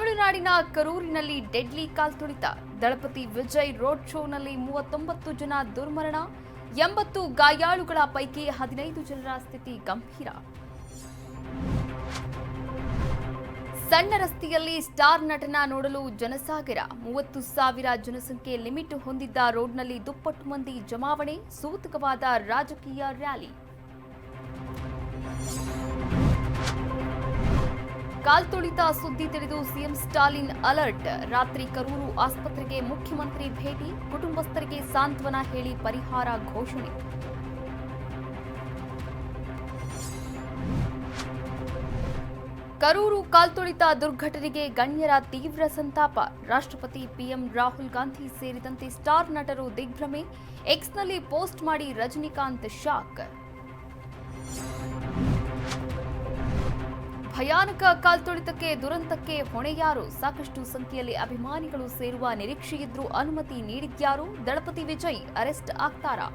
ತಮಿಳುನಾಡಿನ ಕರೂರಿನಲ್ಲಿ deadly ಕಾಲ್ತುಳಿತ. ದಳಪತಿ Vijay road ಶೋನಲ್ಲಿ 39 ಜನ ದುರ್ಮರಣ, 80 ಗಾಯಾಳುಗಳ ಪೈಕಿ 15 ಜನರ ಸ್ಥಿತಿ ಗಂಭೀರ. ಸಣ್ಣ ರಸ್ತೆಯಲ್ಲಿ ಸ್ಟಾರ್ ನಟನ ನೋಡಲು ಜನಸಾಗರ. 30,000 ಜನಸಂಖ್ಯೆ ಲಿಮಿಟ್ ಹೊಂದಿದ್ದ ರೋಡ್ನಲ್ಲಿ ದುಪ್ಪಟ್ಟು ಮಂದಿ ಜಮಾವಣೆ, ಸೂತಕವಾದ ರಾಜಕೀಯ ರ್ಯಾಲಿ. ಕಾಲ್ತುಳಿತ ಸುದ್ದಿ ತಿಳಿದು ಸಿಎಂ ಸ್ಟಾಲಿನ್ ಅಲರ್ಟ್. ರಾತ್ರಿ ಕರೂರು ಆಸ್ಪತ್ರೆಗೆ ಮುಖ್ಯಮಂತ್ರಿ ಭೇಟಿ, ಕುಟುಂಬಸ್ಥರಿಗೆ ಸಾಂತ್ವನ ಹೇಳಿ ಪರಿಹಾರ ಘೋಷಣೆ. ಕರೂರು ಕಾಲ್ತುಳಿತ ದುರ್ಘಟನೆಗೆ ಗಣ್ಯರ ತೀವ್ರ ಸಂತಾಪ. ರಾಷ್ಟ್ರಪತಿ ಪಿಎಂ ರಾಹುಲ್ ಗಾಂಧಿ ಸೇರಿದಂತೆ ಸ್ಟಾರ್ ನಟರು ದಿಗ್ಭ್ರಮೆ. ಎಕ್ಸ್ನಲ್ಲಿ ಪೋಸ್ಟ್ ಮಾಡಿ ರಜನಿಕಾಂತ್ ಶಾಕ್. ಭಯಾನಕ ಕಾಲ್ತುಳಿತಕ್ಕೆ ದುರಂತಕ್ಕೆ ಹೊಣೆ ಯಾರು? ಸಾಕಷ್ಟು ಸಂಖ್ಯೆಯಲ್ಲಿ ಅಭಿಮಾನಿಗಳು ಸೇರುವ ನಿರೀಕ್ಷೆಯಿದ್ರೂ ಅನುಮತಿ ನೀಡಿದ್ಯಾರು? ದಳಪತಿ ವಿಜಯ್ ಅರೆಸ್ಟ್ ಆಗ್ತಾರಾ?